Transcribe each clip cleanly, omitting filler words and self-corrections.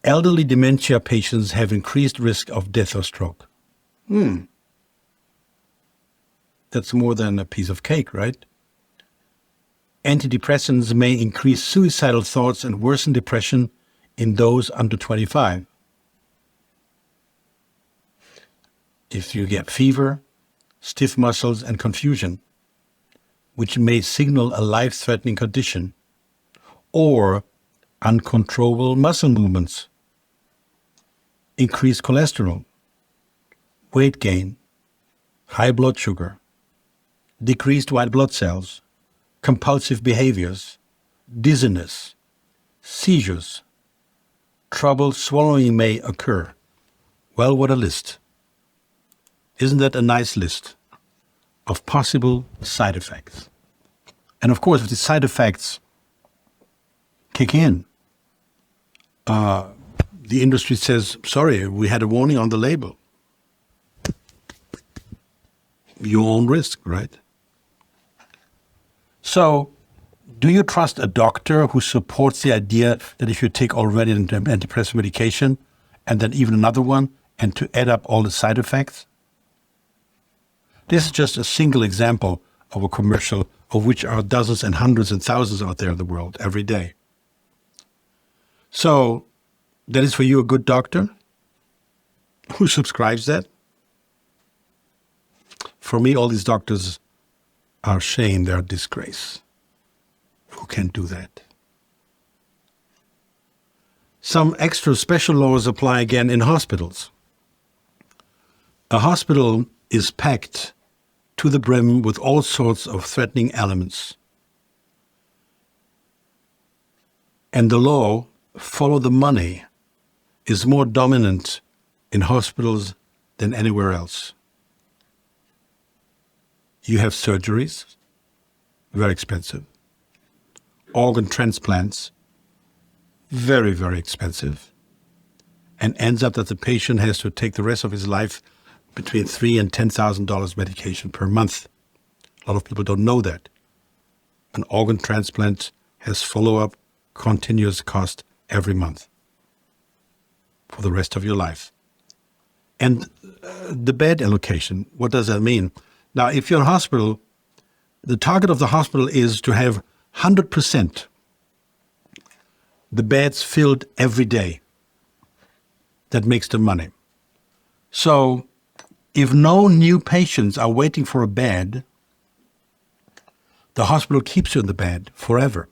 elderly dementia patients have increased risk of death or stroke. That's more than a piece of cake, right? Antidepressants may increase suicidal thoughts and worsen depression in those under 25. If you get fever, stiff muscles, and confusion, which may signal a life-threatening condition, or uncontrollable muscle movements, increased cholesterol, weight gain, high blood sugar, decreased white blood cells, compulsive behaviors, dizziness, seizures, trouble swallowing may occur. Well, what a list. Isn't that a nice list of possible side effects? And of course, if the side effects kick in, the industry says, sorry, we had a warning on the label. Your own risk, right? So, do you trust a doctor who supports the idea that if you take already an antidepressant medication and then even another one, and to add up all the side effects? This is just a single example of a commercial of which are dozens and hundreds and thousands out there in the world every day. So, that is for you a good doctor who subscribes that? For me, all these doctors are shame, they're a disgrace. Who can do that? Some extra special laws apply again in hospitals. A hospital is packed to the brim with all sorts of threatening elements. And the law, follow the money, is more dominant in hospitals than anywhere else. You have surgeries, very expensive. Organ transplants, very, very expensive. And ends up that the patient has to take the rest of his life between $3,000 and $10,000 medication per month. A lot of people don't know that. An organ transplant has follow-up, continuous cost every month for the rest of your life. And the bed allocation, what does that mean? Now, if you're in a hospital, the target of the hospital is to have 100% the beds filled every day. That makes the money. So, if no new patients are waiting for a bed, the hospital keeps you in the bed forever.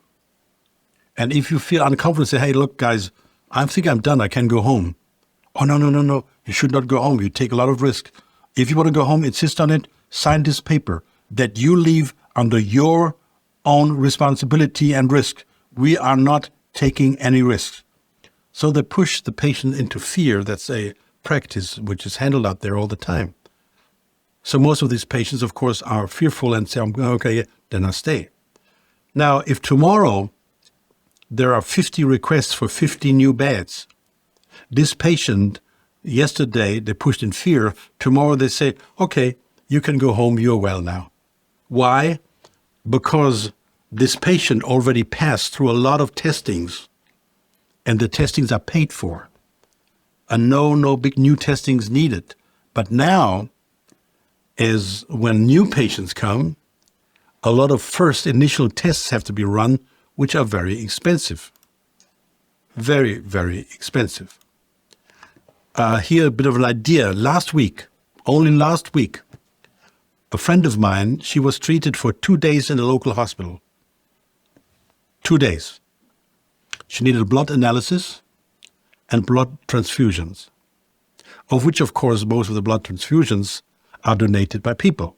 And if you feel uncomfortable, say, hey, look, guys, I think I'm done. I can go home. Oh, no. You should not go home. You take a lot of risk. If you want to go home, insist on it. Sign this paper that you leave under your own responsibility and risk. We are not taking any risks. So they push the patient into fear. That's a practice which is handled out there all the time. So most of these patients, of course, are fearful and say, okay, then I'll stay. Now, if tomorrow there are 50 requests for 50 new beds, this patient, yesterday they pushed in fear, tomorrow they say, okay, you can go home, you're well now. Why? Because this patient already passed through a lot of testings, and the testings are paid for. And no big new testings needed. But now, as when new patients come, a lot of first initial tests have to be run, which are very expensive. Very, very expensive. Here a bit of an idea. Only last week, a friend of mine, she was treated for 2 days in a local hospital. 2 days. She needed blood analysis and blood transfusions, of which, of course, most of the blood transfusions are donated by people.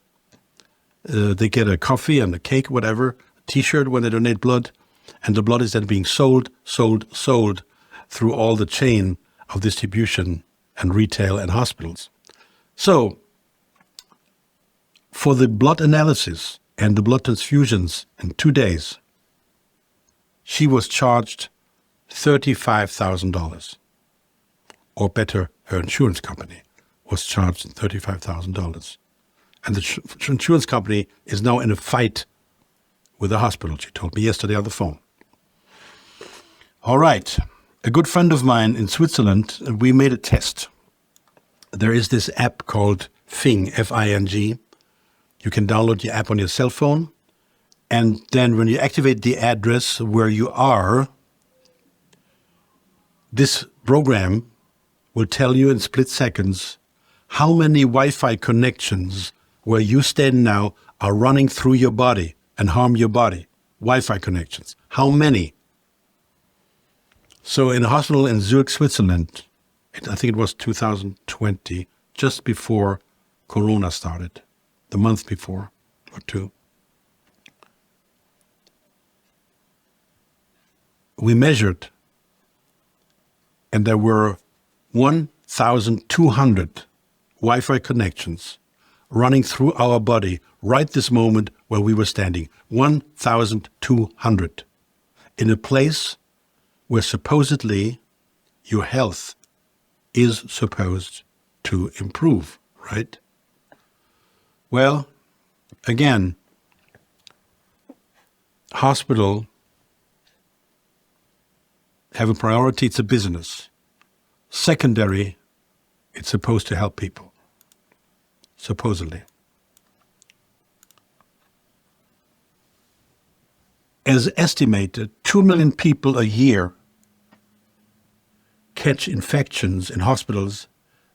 They get a coffee and a cake, whatever, a T-shirt when they donate blood, and the blood is then being sold through all the chain of distribution and retail and hospitals. So, for the blood analysis and the blood transfusions in 2 days, she was charged $35,000. Or better, her insurance company was charged $35,000. And the insurance company is now in a fight with the hospital, she told me yesterday on the phone. All right. A good friend of mine in Switzerland, we made a test. There is this app called Fing, F-I-N-G. You can download the app on your cell phone. And then when you activate the address where you are, this program will tell you in split seconds how many Wi-Fi connections where you stand now are running through your body and harm your body. Wi-Fi connections. How many? So in a hospital in Zurich, Switzerland, I think it was 2020, just before Corona started, the month before or two. We measured, and there were 1,200 Wi-Fi connections running through our body right this moment where we were standing. 1,200 in a place where supposedly your health is supposed to improve, right? Well, again, hospital have a priority, it's a business. Secondary, it's supposed to help people, supposedly. As estimated, 2 million people a year catch infections in hospitals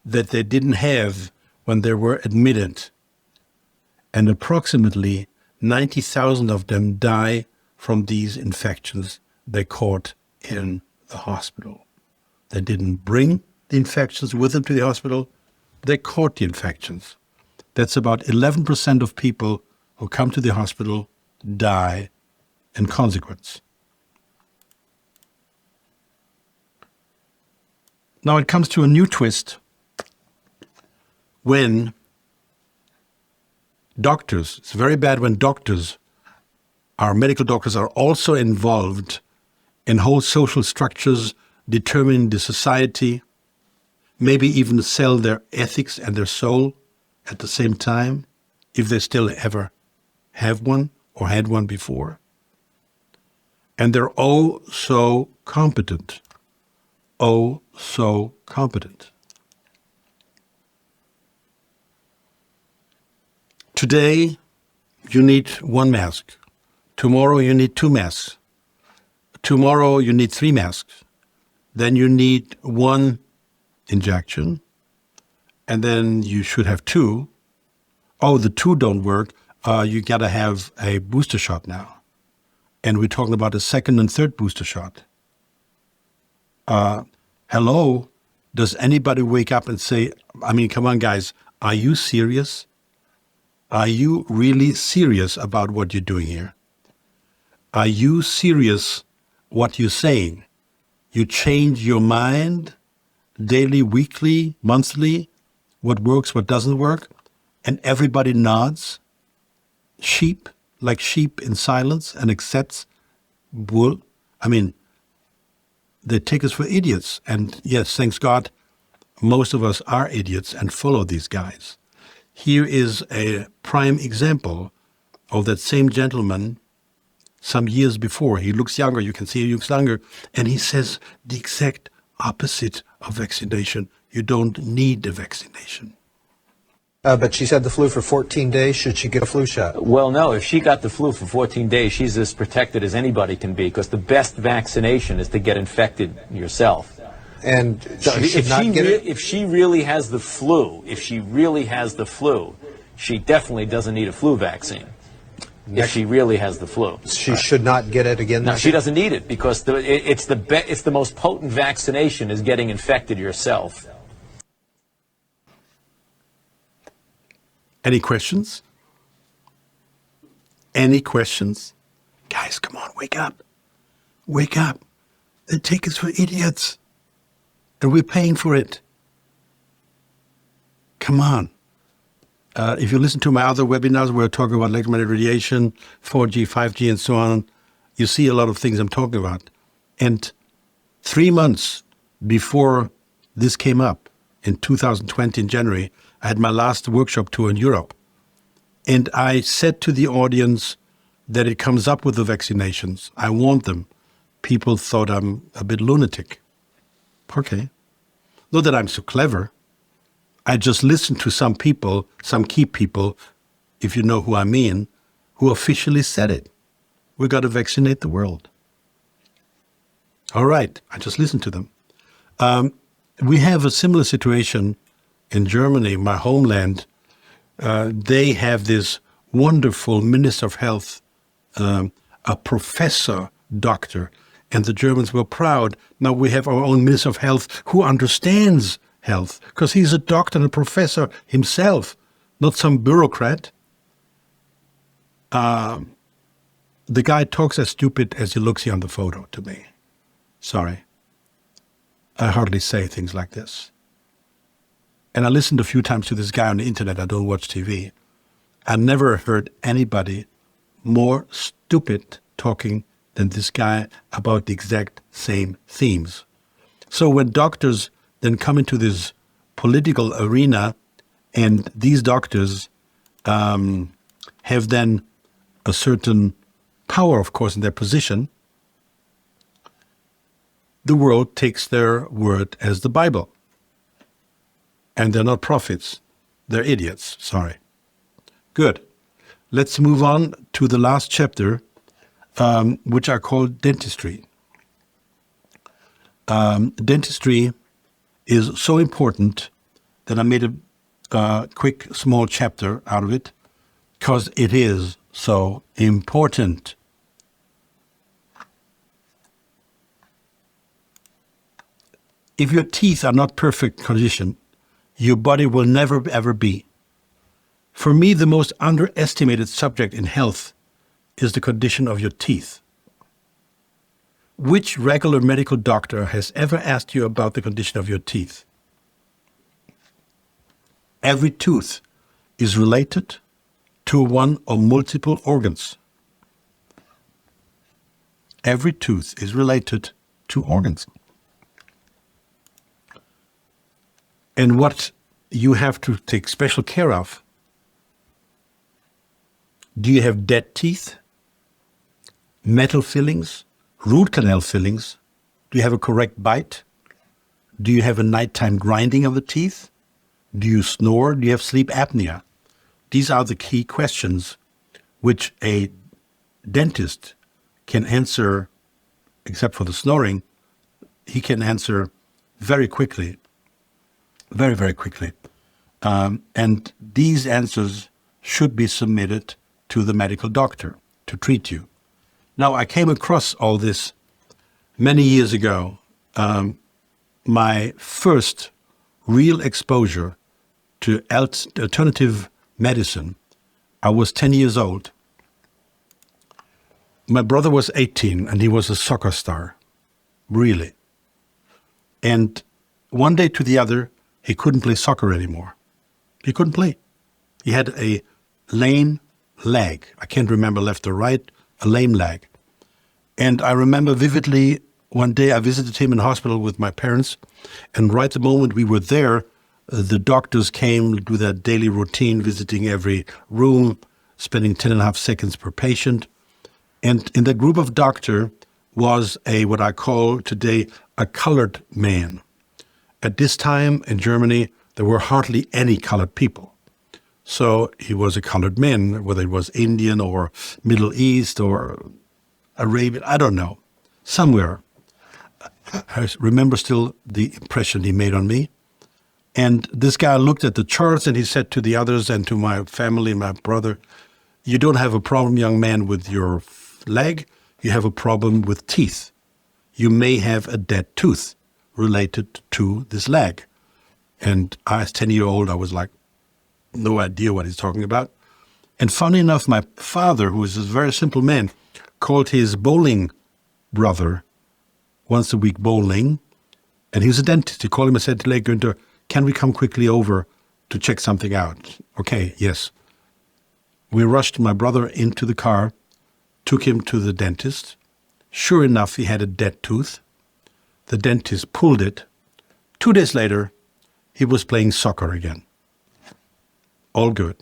that they didn't have when they were admitted. And approximately 90,000 of them die from these infections they caught in the hospital. They didn't bring the infections with them to the hospital. They caught the infections. That's about 11% of people who come to the hospital die in consequence. Now it comes to a new twist when doctors, it's very bad when doctors, our medical doctors are also involved in whole social structures determining the society, maybe even sell their ethics and their soul at the same time, if they still ever have one or had one before. And they're oh so competent. Oh so competent. Today, you need one mask. Tomorrow, you need 2 masks. Tomorrow, you need 3 masks. Then you need 1 injection. And then you should have 2. Oh, the 2 don't work. You got to have a booster shot now. And we're talking about a 2nd and 3rd booster shot. Hello? Does anybody wake up and say, I mean, come on, guys, are you serious? Are you really serious about what you're doing here? Are you serious what you're saying? You change your mind daily, weekly, monthly, what works, what doesn't work, and everybody nods, like sheep in silence, and accepts bull. I mean, they take us for idiots. And yes, thanks God, most of us are idiots and follow these guys. Here is a prime example of that same gentleman some years before. He looks younger, you can see he looks younger, and he says the exact opposite of vaccination. You don't need a vaccination. But she's had the flu for 14 days. Should she get a flu shot? Well, no. If she got the flu for 14 days, she's as protected as anybody can be, because the best vaccination is to get infected yourself. And So she should not get it? if she really has the flu, she definitely doesn't need a flu vaccine. If she really has the flu, She should not get it again? no, she doesn't need it, because it's the most potent vaccination is getting infected yourself. Any questions? Any questions? Guys, come on, wake up. Wake up. They take us for idiots. And we're paying for it. Come on. If you listen to my other webinars where I talk about electromagnetic radiation, 4G, 5G, and so on, you see a lot of things I'm talking about. And 3 months before this came up, in 2020 in January, I had my last workshop tour in Europe. And I said to the audience that it comes up with the vaccinations. I warned them. People thought I'm a bit lunatic. Okay. Not that I'm so clever. I just listened to some people, some key people, if you know who I mean, who officially said it. We got to vaccinate the world. All right. I just listened to them. We have a similar situation in Germany, my homeland. They have this wonderful Minister of Health, a professor doctor, and the Germans were proud. Now we have our own Minister of Health who understands health, because he's a doctor and a professor himself, not some bureaucrat. The guy talks as stupid as he looks here on the photo to me. Sorry. I hardly say things like this. And I listened a few times to this guy on the internet. I don't watch TV. I never heard anybody more stupid talking than this guy about the exact same themes. So when doctors then come into this political arena, and these doctors have then a certain power, of course, in their position, the world takes their word as the Bible. And they're not prophets. They're idiots. Sorry. Good. Let's move on to the last chapter, which I call dentistry. Dentistry is so important that I made a quick, small chapter out of it, because it is so important. If your teeth are not perfect condition, your body will never ever be. For me, the most underestimated subject in health is the condition of your teeth. Which regular medical doctor has ever asked you about the condition of your teeth? Every tooth is related to one or multiple organs. Every tooth is related to organs. And what you have to take special care of: do you have dead teeth, metal fillings, root canal fillings? Do you have a correct bite? Do you have a nighttime grinding of the teeth? Do you snore? Do you have sleep apnea? These are the key questions which a dentist can answer, except for the snoring. He can answer very quickly. Very, very quickly. And these answers should be submitted to the medical doctor to treat you. Now, I came across all this many years ago. My first real exposure to alternative medicine, I was 10 years old. My brother was 18 and he was a soccer star, really. And one day to the other, he couldn't play soccer anymore. He couldn't play. He had a lame leg. I can't remember left or right, a lame leg. And I remember vividly, one day I visited him in hospital with my parents, and right the moment we were there, the doctors came to do their daily routine, visiting every room, spending 10.5 seconds per patient. And in that group of doctor was what I call today a colored man. At this time in Germany, there were hardly any colored people. So he was a colored man, whether it was Indian or Middle East or Arabian, I don't know, somewhere. I remember still the impression he made on me. And this guy looked at the charts and he said to the others and to my family, my brother, "You don't have a problem, young man, with your leg. You have a problem with teeth. You may have a dead tooth related to this leg." And I, as 10-year-old, I was like, no idea what he's talking about. And funny enough, my father, who is a very simple man, called his bowling brother once a week bowling. And he was a dentist. He called him and said, "Günther, can we come quickly over to check something out?" Okay, yes. We rushed my brother into the car, took him to the dentist. Sure enough, he had a dead tooth. The dentist pulled it. 2 days later, he was playing soccer again. All good.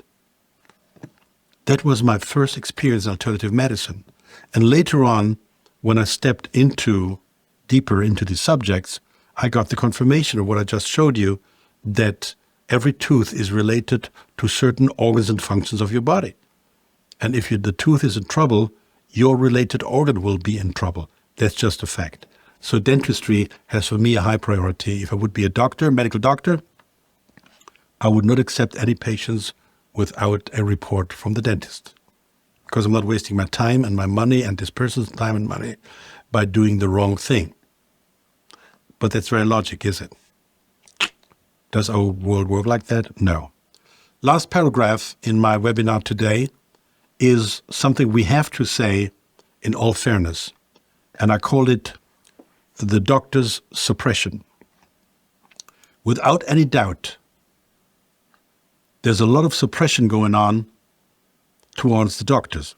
That was my first experience in alternative medicine. And later on, when I stepped deeper into the subjects, I got the confirmation of what I just showed you, that every tooth is related to certain organs and functions of your body. And if the tooth is in trouble, your related organ will be in trouble. That's just a fact. So dentistry has for me a high priority. If I would be a doctor, medical doctor, I would not accept any patients without a report from the dentist, because I'm not wasting my time and my money and this person's time and money by doing the wrong thing. But that's very logic, is it? Does our world work like that? No. Last paragraph in my webinar today is something we have to say in all fairness, and I call it the doctor's suppression. Without any doubt, there's a lot of suppression going on towards the doctors.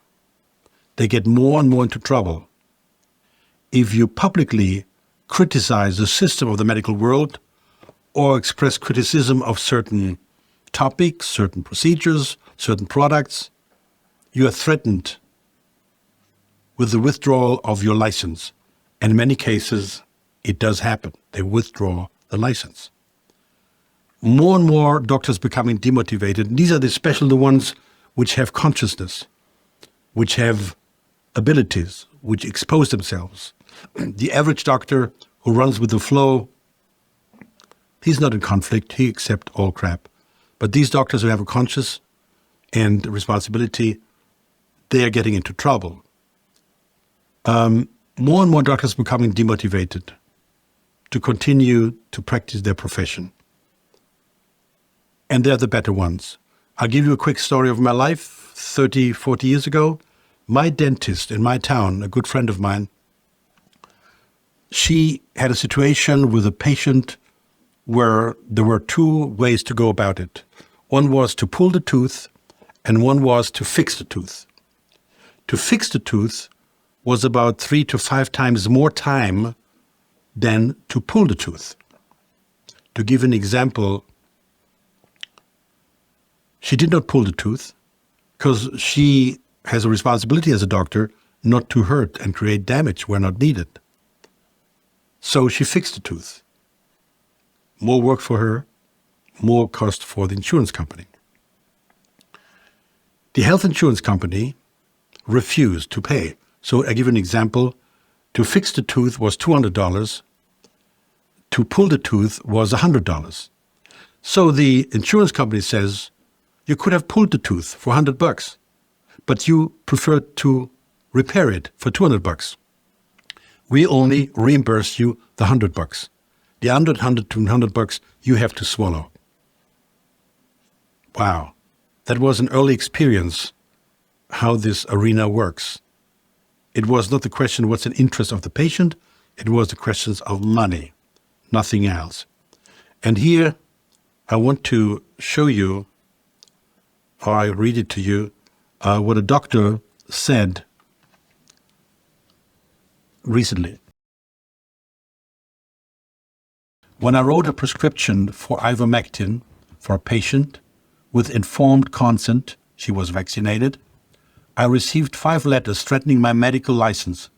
They get more and more into trouble. If you publicly criticize the system of the medical world or express criticism of certain topics, certain procedures, certain products, you are threatened with the withdrawal of your license. And in many cases, it does happen. They withdraw the license. More and more doctors becoming demotivated. These are especially the ones which have consciousness, which have abilities, which expose themselves. The average doctor who runs with the flow, he's not in conflict, he accepts all crap. But these doctors who have a conscience and responsibility, they are getting into trouble. More and more doctors becoming demotivated to continue to practice their profession. And they're the better ones. I'll give you a quick story of my life. 30, 40 years ago, my dentist in my town, a good friend of mine, she had a situation with a patient where there were two ways to go about it. One was to pull the tooth, and one was to fix the tooth. To fix the tooth was about 3 to 5 times more time than to pull the tooth. To give an example, she did not pull the tooth because she has a responsibility as a doctor not to hurt and create damage where not needed. So she fixed the tooth. More work for her, more cost for the insurance company. The health insurance company refused to pay. So I give an example. To fix the tooth was $200. To pull the tooth was $100. So the insurance company says, you could have pulled the tooth for $100, but you preferred to repair it for $200. We only reimburse you the $100. The under $100 you have to swallow. Wow, that was an early experience how this arena works. It was not the question what's an interest of the patient, it was the questions of money, nothing else. And here I want to show you, or I read it to you, what a doctor said recently. When I wrote a prescription for ivermectin for a patient with informed consent, she was vaccinated, I received 5 letters threatening my medical license,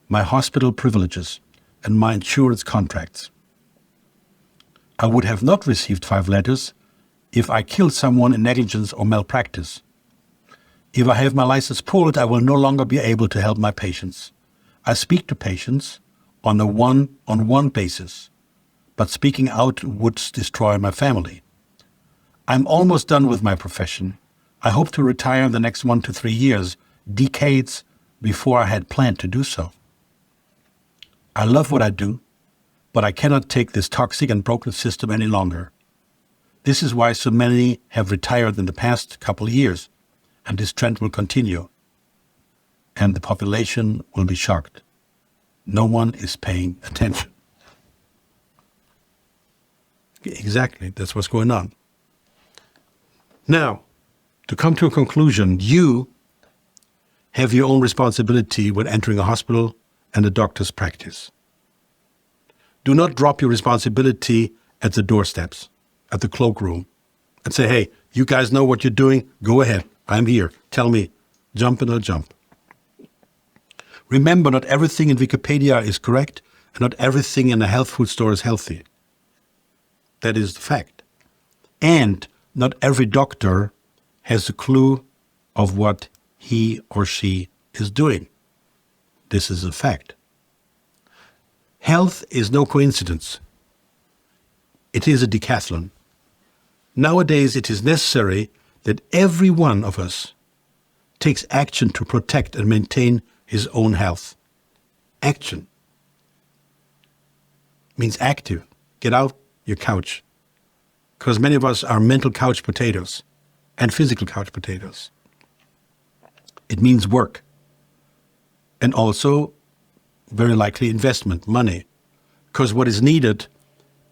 my hospital privileges, and my insurance contracts. I would have not received 5 letters if I killed someone in negligence or malpractice. If I have my license pulled, I will no longer be able to help my patients. I speak to patients on a one-on-one basis, but speaking out would destroy my family. I'm almost done with my profession. I hope to retire in the next 1 to 3 years, decades before I had planned to do so. I love what I do, but I cannot take this toxic and broken system any longer. This is why so many have retired in the past couple of years, and this trend will continue. And the population will be shocked. No one is paying attention. Exactly, that's what's going on. Now, to come to a conclusion, you have your own responsibility when entering a hospital and a doctor's practice. Do not drop your responsibility at the doorsteps, at the cloakroom, and say, hey, you guys know what you're doing, go ahead, I'm here, tell me, jump and I'll jump. Remember, not everything in Wikipedia is correct, And not everything in a health food store is healthy. That is the fact. And not every doctor has a clue of what he or she is doing. This is a fact. Health is no coincidence. It is a decathlon. Nowadays, it is necessary that every one of us takes action to protect and maintain his own health. Action means active. Get out your couch. Because many of us are mental couch potatoes and physical couch potatoes. It means work. And also, very likely, investment, money. Because what is needed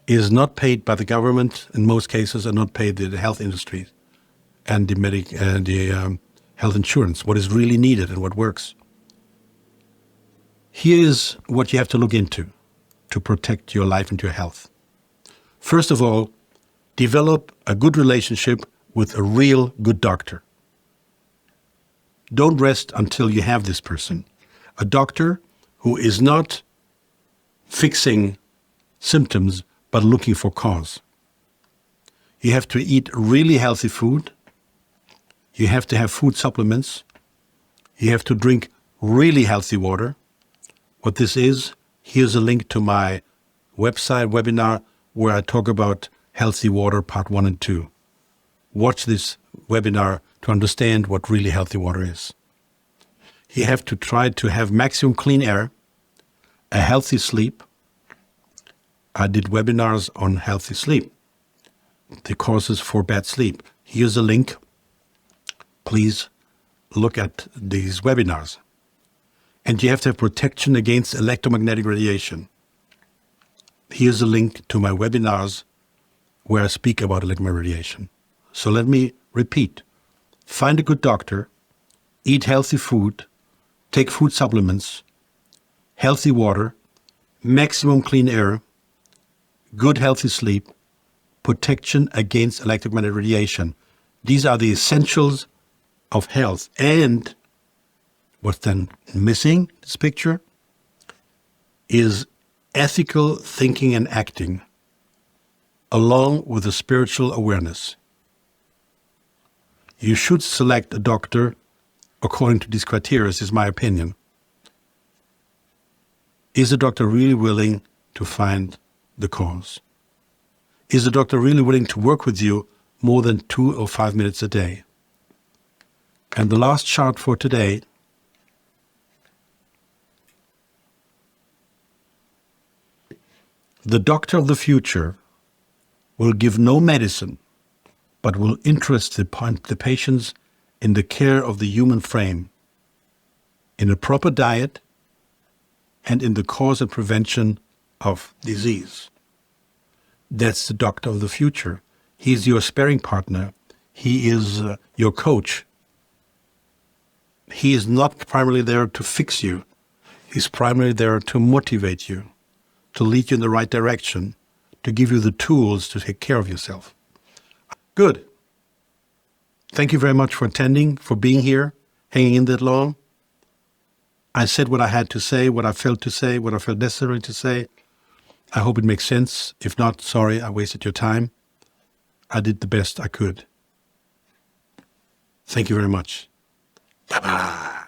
is not paid by the government, in most cases, and not paid by the health industry and the health insurance. What is really needed and what works. Here is what you have to look into to protect your life and your health. First of all, develop a good relationship with a real good doctor. Don't rest until you have this person. A doctor who is not fixing symptoms but looking for cause. You have to eat really healthy food. You have to have food supplements. You have to drink really healthy water. What this is, here's a link to my website webinar where I talk about healthy water part 1 and 2. Watch this webinar to understand what really healthy water is. You have to try to have maximum clean air, a healthy sleep. I did webinars on healthy sleep, the causes for bad sleep. Here's a link. Please look at these webinars. And you have to have protection against electromagnetic radiation. Here's a link to my webinars where I speak about electromagnetic radiation. So let me repeat. Find a good doctor, eat healthy food, take food supplements, healthy water, maximum clean air, good healthy sleep, protection against electromagnetic radiation. These are the essentials of health. And what's then missing in this picture is ethical thinking and acting, along with a spiritual awareness. You should select a doctor according to these criteria, is my opinion. Is the doctor really willing to find the cause? Is the doctor really willing to work with you more than 2 or 5 minutes a day? And the last chart for today, the doctor of the future will give no medicine, but will interest the patients in the care of the human frame, in a proper diet, and in the cause and prevention of disease. That's the doctor of the future. He's your sparring partner. He is your coach. He is not primarily there to fix you. He's primarily there to motivate you, to lead you in the right direction, to give you the tools to take care of yourself. Good. Thank you very much for attending, for being here, hanging in that long. I said what I had to say, what I felt to say, what I felt necessary to say. I hope it makes sense. If not, sorry, I wasted your time. I did the best I could. Thank you very much. Bye-bye.